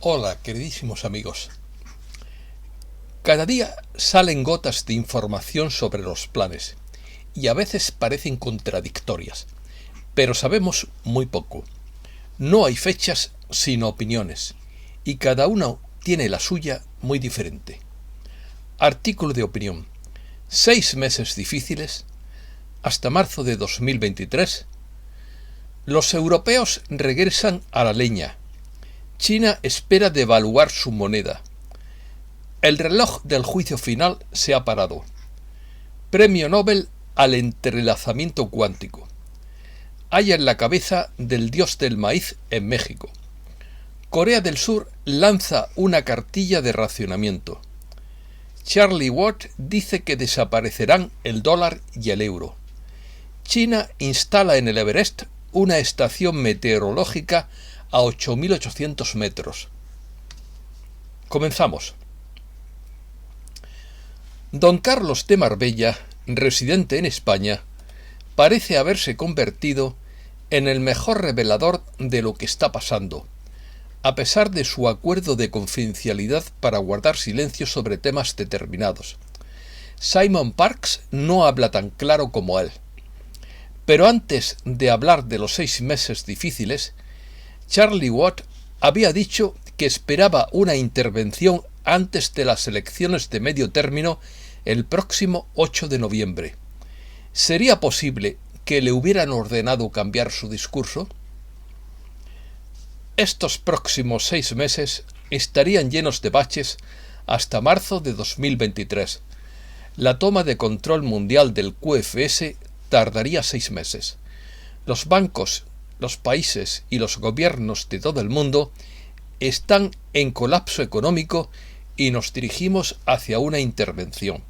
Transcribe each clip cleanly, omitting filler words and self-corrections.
Hola, queridísimos amigos. Cada día salen gotas de información sobre los planes y a veces parecen contradictorias, pero sabemos muy poco. No hay fechas sino opiniones y cada uno tiene la suya muy diferente. Artículo de opinión. 6 meses difíciles hasta marzo de 2023. Los europeos regresan a la leña. China espera devaluar su moneda. El reloj del juicio final se ha parado. Premio Nobel al entrelazamiento cuántico. Hallan la cabeza del dios del maíz en México. Corea del Sur lanza una cartilla de racionamiento. Charlie Watt dice que desaparecerán el dólar y el euro. China instala en el Everest una estación meteorológica a 8.800 metros. Comenzamos. Don Carlos de Marbella, residente en España, parece haberse convertido en el mejor revelador de lo que está pasando, a pesar de su acuerdo de confidencialidad para guardar silencio sobre temas determinados. Simon Parkes no habla tan claro como él. Pero antes de hablar de los 6 meses difíciles, Charlie Watt había dicho que esperaba una intervención antes de las elecciones de medio término el próximo 8 de noviembre. ¿Sería posible que le hubieran ordenado cambiar su discurso? Estos próximos 6 meses estarían llenos de baches hasta marzo de 2023. La toma de control mundial del QFS tardaría 6 meses. Los bancos, los países y los gobiernos de todo el mundo están en colapso económico y nos dirigimos hacia una intervención.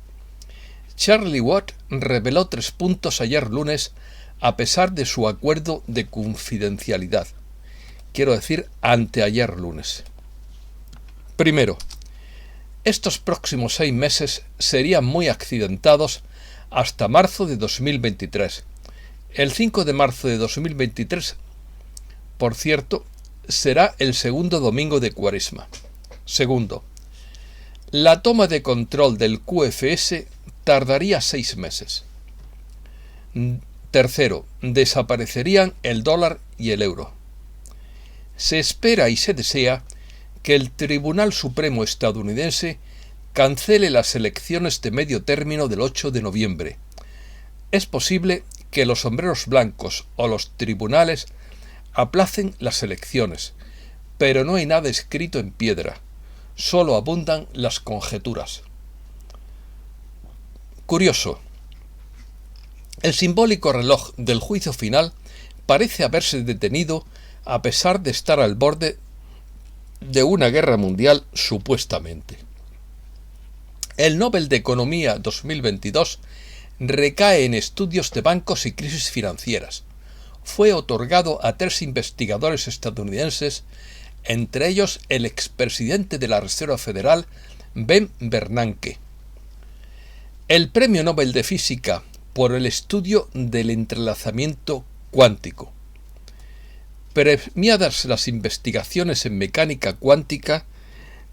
Charlie Watt reveló 3 puntos ayer lunes a pesar de su acuerdo de confidencialidad. Quiero decir, anteayer lunes. Primero, estos próximos 6 meses serían muy accidentados hasta marzo de 2023. El 5 de marzo de 2023, por cierto, será el segundo domingo de Cuaresma. Segundo, la toma de control del QFS tardaría 6 meses. Tercero, desaparecerían el dólar y el euro. Se espera y se desea que el Tribunal Supremo estadounidense cancele las elecciones de medio término del 8 de noviembre. Es posible que los sombreros blancos o los tribunales aplacen las elecciones, pero no hay nada escrito en piedra, solo abundan las conjeturas. Curioso. El simbólico reloj del juicio final parece haberse detenido a pesar de estar al borde de una guerra mundial supuestamente. El Nobel de Economía 2022 recae en estudios de bancos y crisis financieras. Fue otorgado a 3 investigadores estadounidenses, entre ellos el expresidente de la Reserva Federal, Ben Bernanke. El Premio Nobel de Física por el estudio del entrelazamiento cuántico. Premiadas las investigaciones en mecánica cuántica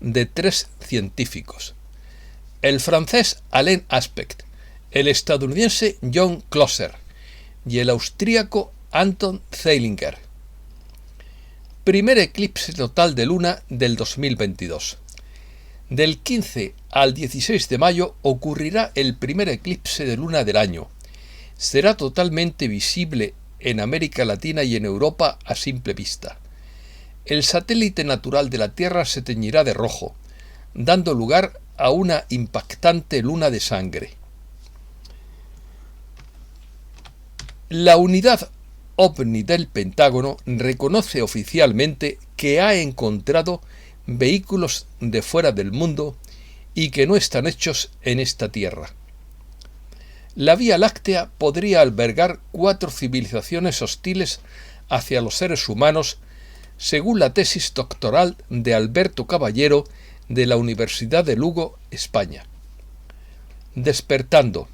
de 3 científicos. El francés Alain Aspect, el estadounidense John Clauser y el austríaco Anton Zeilinger. Primer eclipse total de luna del 2022. Del 15 al 16 de mayo ocurrirá el primer eclipse de luna del año. Será totalmente visible en América Latina y en Europa a simple vista. El satélite natural de la Tierra se teñirá de rojo, dando lugar a una impactante luna de sangre. La unidad OVNI del Pentágono reconoce oficialmente que ha encontrado vehículos de fuera del mundo y que no están hechos en esta Tierra. La Vía Láctea podría albergar 4 civilizaciones hostiles hacia los seres humanos, según la tesis doctoral de Alberto Caballero de la Universidad de Lugo, España. Despertando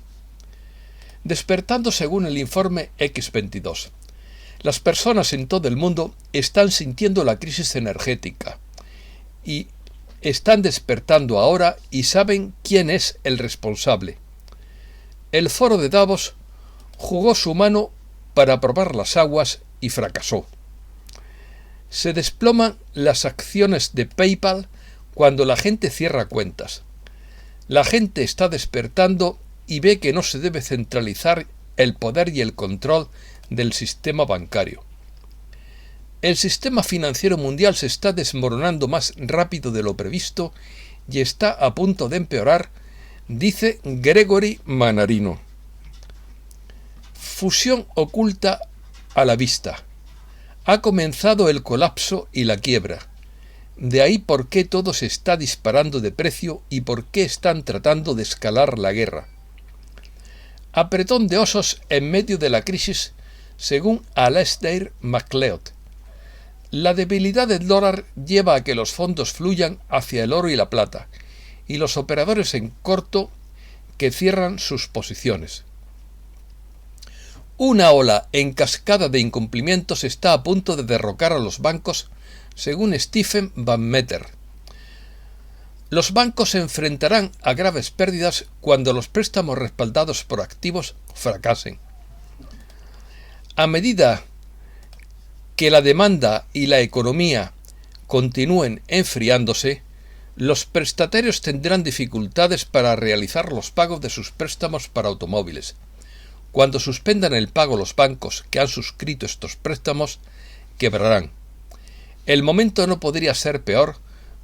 según el informe X22. Las personas en todo el mundo están sintiendo la crisis energética y están despertando ahora y saben quién es el responsable. El foro de Davos jugó su mano para probar las aguas y fracasó. Se desploman las acciones de PayPal cuando la gente cierra cuentas. La gente está despertando y ve que no se debe centralizar el poder y el control del sistema bancario. El sistema financiero mundial se está desmoronando más rápido de lo previsto y está a punto de empeorar, dice Gregory Mannarino. Fusión oculta a la vista. Ha comenzado el colapso y la quiebra. De ahí por qué todo se está disparando de precio y por qué están tratando de escalar la guerra. Apretón de osos en medio de la crisis, según Alasdair MacLeod. La debilidad del dólar lleva a que los fondos fluyan hacia el oro y la plata, y los operadores en corto que cierran sus posiciones. Una ola en cascada de incumplimientos está a punto de derrocar a los bancos, según Stephen Van Meter. Los bancos se enfrentarán a graves pérdidas cuando los préstamos respaldados por activos fracasen. A medida que la demanda y la economía continúen enfriándose, los prestatarios tendrán dificultades para realizar los pagos de sus préstamos para automóviles. Cuando suspendan el pago los bancos que han suscrito estos préstamos, quebrarán. El momento no podría ser peor,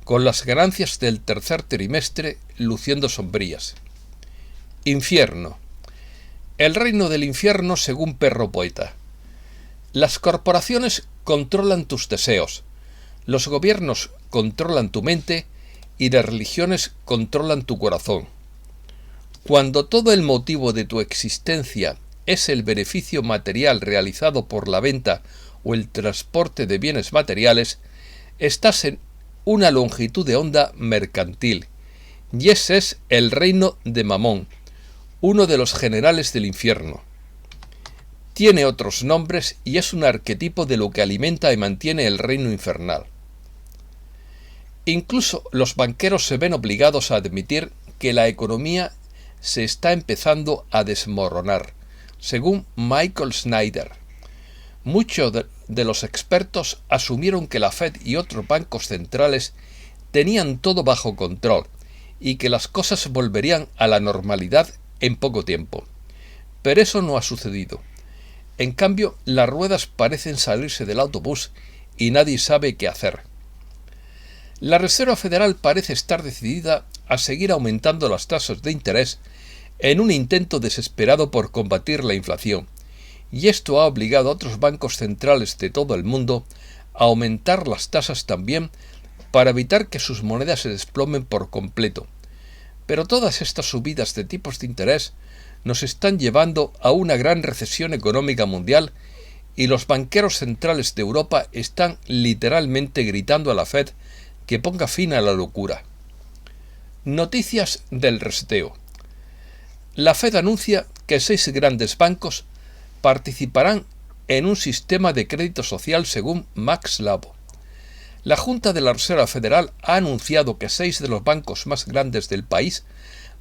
con las ganancias del tercer trimestre luciendo sombrías. Infierno. El reino del infierno según Perro Poeta. Las corporaciones controlan tus deseos, los gobiernos controlan tu mente y las religiones controlan tu corazón. Cuando todo el motivo de tu existencia es el beneficio material realizado por la venta o el transporte de bienes materiales, estás en una longitud de onda mercantil, y ese es el reino de Mamón, uno de los generales del infierno. Tiene otros nombres y es un arquetipo de lo que alimenta y mantiene el reino infernal. Incluso los banqueros se ven obligados a admitir que la economía se está empezando a desmoronar, según Michael Snyder. Muchos de los expertos asumieron que la Fed y otros bancos centrales tenían todo bajo control y que las cosas volverían a la normalidad en poco tiempo. Pero eso no ha sucedido. En cambio, las ruedas parecen salirse del autobús y nadie sabe qué hacer. La Reserva Federal parece estar decidida a seguir aumentando las tasas de interés en un intento desesperado por combatir la inflación, y esto ha obligado a otros bancos centrales de todo el mundo a aumentar las tasas también para evitar que sus monedas se desplomen por completo. Pero todas estas subidas de tipos de interés nos están llevando a una gran recesión económica mundial y los banqueros centrales de Europa están literalmente gritando a la Fed que ponga fin a la locura. Noticias del reseteo. La Fed anuncia que 6 grandes bancos participarán en un sistema de crédito social según Max Labo. La Junta de la Reserva Federal ha anunciado que 6 de los bancos más grandes del país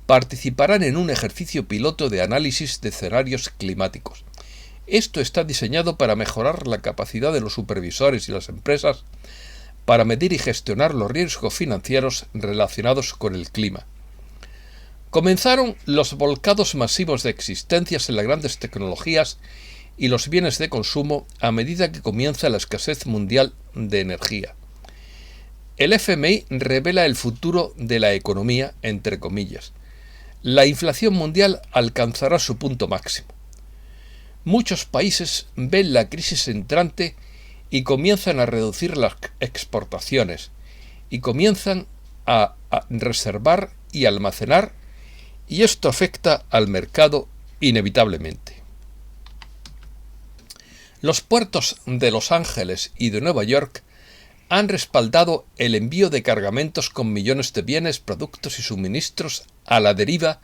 participarán en un ejercicio piloto de análisis de escenarios climáticos. Esto está diseñado para mejorar la capacidad de los supervisores y las empresas para medir y gestionar los riesgos financieros relacionados con el clima. Comenzaron los volcados masivos de existencias en las grandes tecnologías y los bienes de consumo a medida que comienza la escasez mundial de energía. El FMI revela el futuro de la economía, entre comillas. La inflación mundial alcanzará su punto máximo. Muchos países ven la crisis entrante y comienzan a reducir las exportaciones y comienzan a reservar y almacenar, y esto afecta al mercado inevitablemente. Los puertos de Los Ángeles y de Nueva York han respaldado el envío de cargamentos con millones de bienes, productos y suministros a la deriva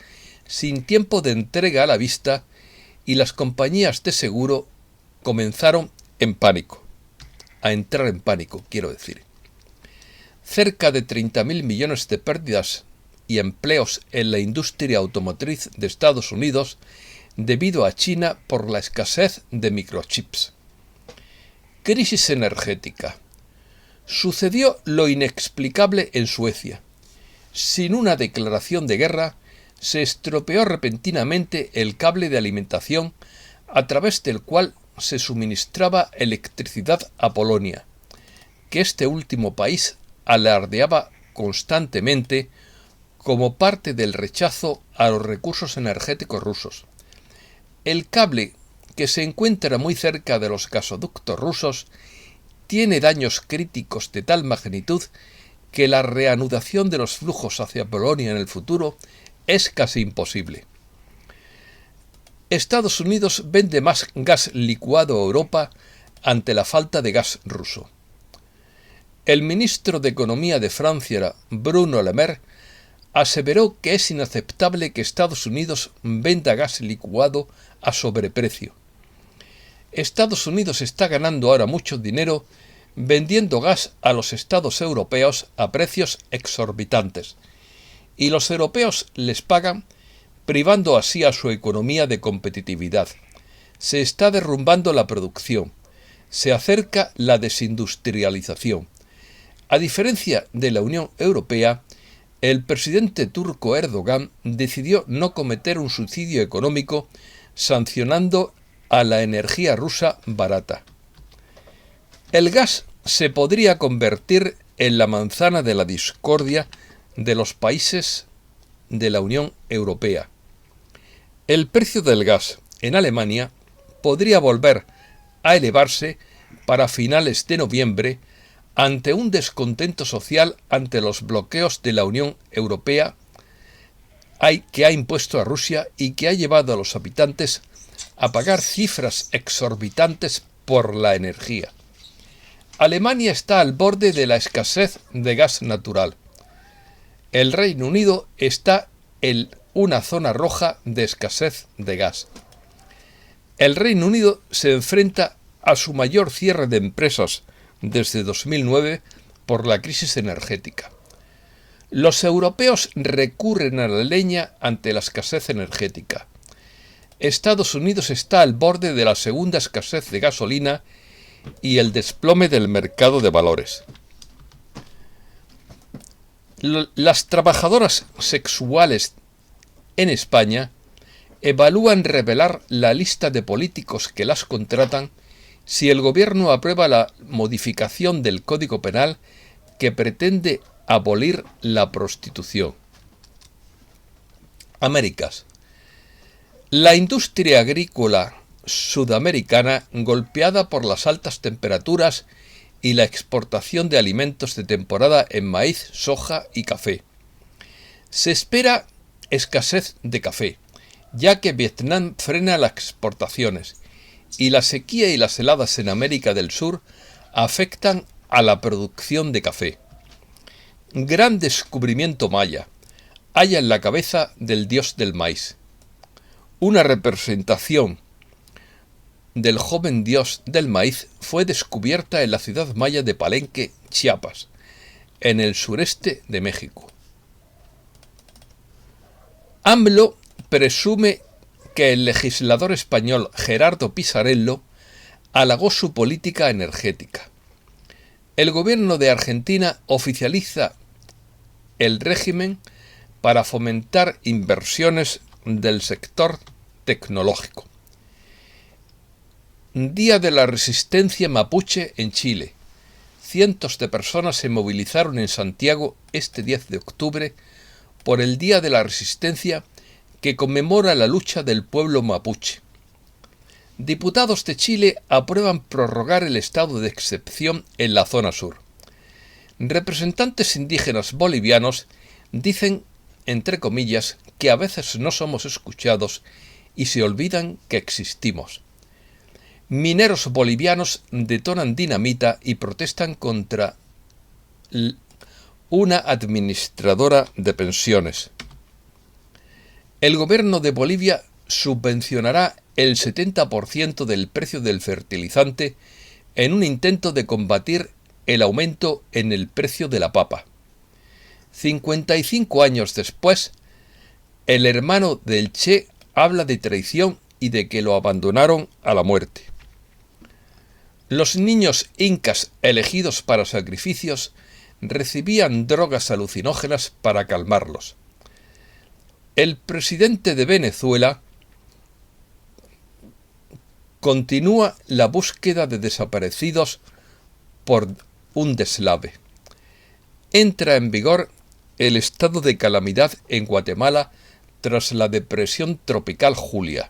sin tiempo de entrega a la vista, y las compañías de seguro comenzaron a entrar en pánico, quiero decir. cerca de 30.000 millones de pérdidas y empleos en la industria automotriz de Estados Unidos debido a China por la escasez de microchips. Crisis energética. Sucedió lo inexplicable en Suecia. Sin una declaración de guerra, se estropeó repentinamente el cable de alimentación a través del cual se suministraba electricidad a Polonia, que este último país alardeaba constantemente como parte del rechazo a los recursos energéticos rusos. El cable, que se encuentra muy cerca de los gasoductos rusos, tiene daños críticos de tal magnitud que la reanudación de los flujos hacia Polonia en el futuro es casi imposible. Estados Unidos vende más gas licuado a Europa ante la falta de gas ruso. El ministro de Economía de Francia, Bruno Le Maire, aseveró que es inaceptable que Estados Unidos venda gas licuado a sobreprecio. Estados Unidos está ganando ahora mucho dinero vendiendo gas a los estados europeos a precios exorbitantes, y los europeos les pagan, privando así a su economía de competitividad. Se está derrumbando la producción. Se acerca la desindustrialización. A diferencia de la Unión Europea, el presidente turco Erdogan decidió no cometer un suicidio económico sancionando a la energía rusa barata. El gas se podría convertir en la manzana de la discordia de los países de la Unión Europea. El precio del gas en Alemania podría volver a elevarse para finales de noviembre ante un descontento social ante los bloqueos de la Unión Europea que ha impuesto a Rusia y que ha llevado a los habitantes a pagar cifras exorbitantes por la energía. Alemania está al borde de la escasez de gas natural. El Reino Unido está en una zona roja de escasez de gas. El Reino Unido se enfrenta a su mayor cierre de empresas desde 2009 por la crisis energética. Los europeos recurren a la leña ante la escasez energética. Estados Unidos está al borde de la segunda escasez de gasolina y el desplome del mercado de valores. Las trabajadoras sexuales en España evalúan revelar la lista de políticos que las contratan si el gobierno aprueba la modificación del Código Penal que pretende abolir la prostitución. Américas. La industria agrícola sudamericana, golpeada por las altas temperaturas y la exportación de alimentos de temporada en maíz, soja y café. Se espera escasez de café, ya que Vietnam frena las exportaciones y la sequía y las heladas en América del Sur afectan a la producción de café. Gran descubrimiento maya. Halla en la cabeza del dios del maíz. Una representación del joven dios del maíz fue descubierta en la ciudad maya de Palenque, Chiapas, en el sureste de México. AMLO presume que el legislador español Gerardo Pisarello halagó su política energética. El gobierno de Argentina oficializa el régimen para fomentar inversiones del sector tecnológico. Día de la Resistencia Mapuche en Chile. Cientos de personas se movilizaron en Santiago este 10 de octubre por el Día de la Resistencia que conmemora la lucha del pueblo mapuche. Diputados de Chile aprueban prorrogar el estado de excepción en la zona sur. Representantes indígenas bolivianos dicen, entre comillas, que a veces no somos escuchados y se olvidan que existimos. Mineros bolivianos detonan dinamita y protestan contra una administradora de pensiones. El gobierno de Bolivia subvencionará el 70% del precio del fertilizante en un intento de combatir el aumento en el precio de la papa. 55 años después, el hermano del Che habla de traición y de que lo abandonaron a la muerte. Los niños incas elegidos para sacrificios recibían drogas alucinógenas para calmarlos. El presidente de Venezuela continúa la búsqueda de desaparecidos por un deslave. Entra en vigor el estado de calamidad en Guatemala tras la depresión tropical Julia.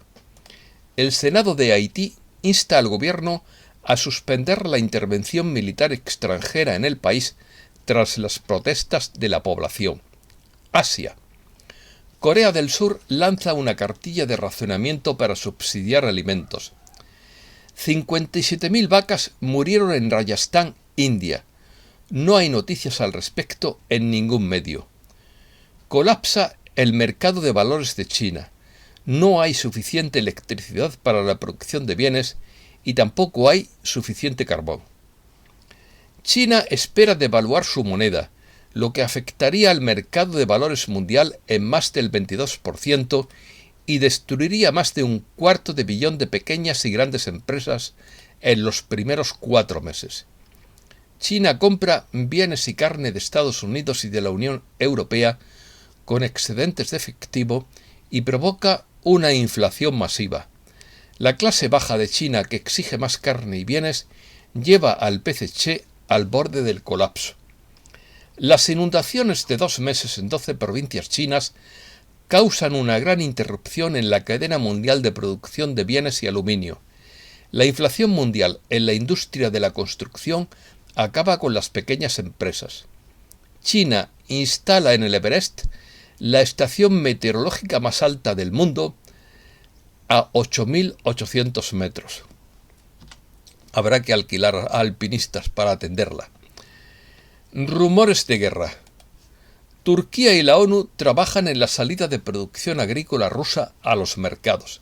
El Senado de Haití insta al gobierno a suspender la intervención militar extranjera en el país tras las protestas de la población. Asia. Corea del Sur lanza una cartilla de racionamiento para subsidiar alimentos. 57.000 vacas murieron en Rajasthan, India. No hay noticias al respecto en ningún medio. Colapsa el mercado de valores de China. No hay suficiente electricidad para la producción de bienes y tampoco hay suficiente carbón. China espera devaluar su moneda, lo que afectaría al mercado de valores mundial en más del 22% y destruiría más de 250 millones de pequeñas y grandes empresas en los primeros 4 meses. China compra bienes y carne de Estados Unidos y de la Unión Europea con excedentes de efectivo y provoca una inflación masiva. La clase baja de China, que exige más carne y bienes, lleva al PCC al borde del colapso. Las inundaciones de 2 meses en 12 provincias chinas causan una gran interrupción en la cadena mundial de producción de bienes y aluminio. La inflación mundial en la industria de la construcción acaba con las pequeñas empresas. China instala en el Everest la estación meteorológica más alta del mundo a 8.800 metros. Habrá que alquilar a alpinistas para atenderla. Rumores de guerra. Turquía y la ONU trabajan en la salida de producción agrícola rusa a los mercados.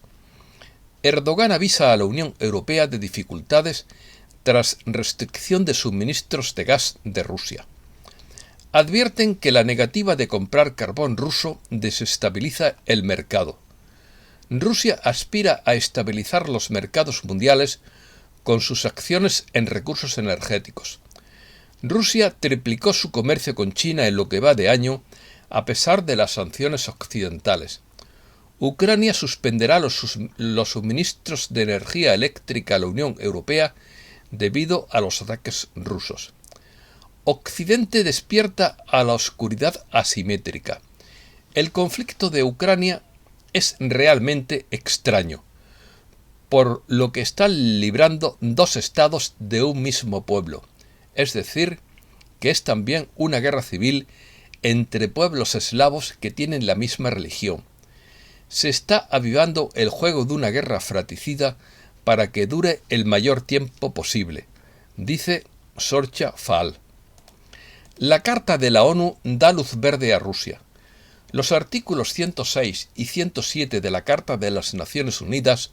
Erdogan avisa a la Unión Europea de dificultades tras restricción de suministros de gas de Rusia. Advierten que la negativa de comprar carbón ruso desestabiliza el mercado. Rusia aspira a estabilizar los mercados mundiales con sus acciones en recursos energéticos. Rusia triplicó su comercio con China en lo que va de año, a pesar de las sanciones occidentales. Ucrania suspenderá los suministros de energía eléctrica a la Unión Europea debido a los ataques rusos. Occidente despierta a la oscuridad asimétrica. El conflicto de Ucrania es realmente extraño, por lo que están librando 2 estados de un mismo pueblo, es decir, que es también una guerra civil entre pueblos eslavos que tienen la misma religión. Se está avivando el juego de una guerra fratricida para que dure el mayor tiempo posible, dice Sorcha Faal. La Carta de la ONU da luz verde a Rusia. Los artículos 106 y 107 de la Carta de las Naciones Unidas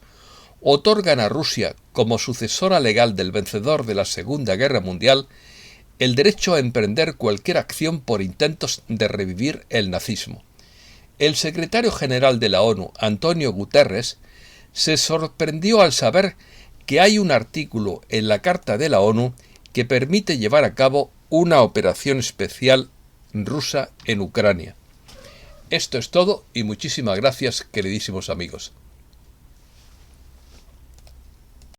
otorgan a Rusia, como sucesora legal del vencedor de la Segunda Guerra Mundial, el derecho a emprender cualquier acción por intentos de revivir el nazismo. El secretario general de la ONU, Antonio Guterres, se sorprendió al saber que hay un artículo en la Carta de la ONU que permite llevar a cabo una operación especial rusa en Ucrania. Esto es todo y muchísimas gracias, queridísimos amigos.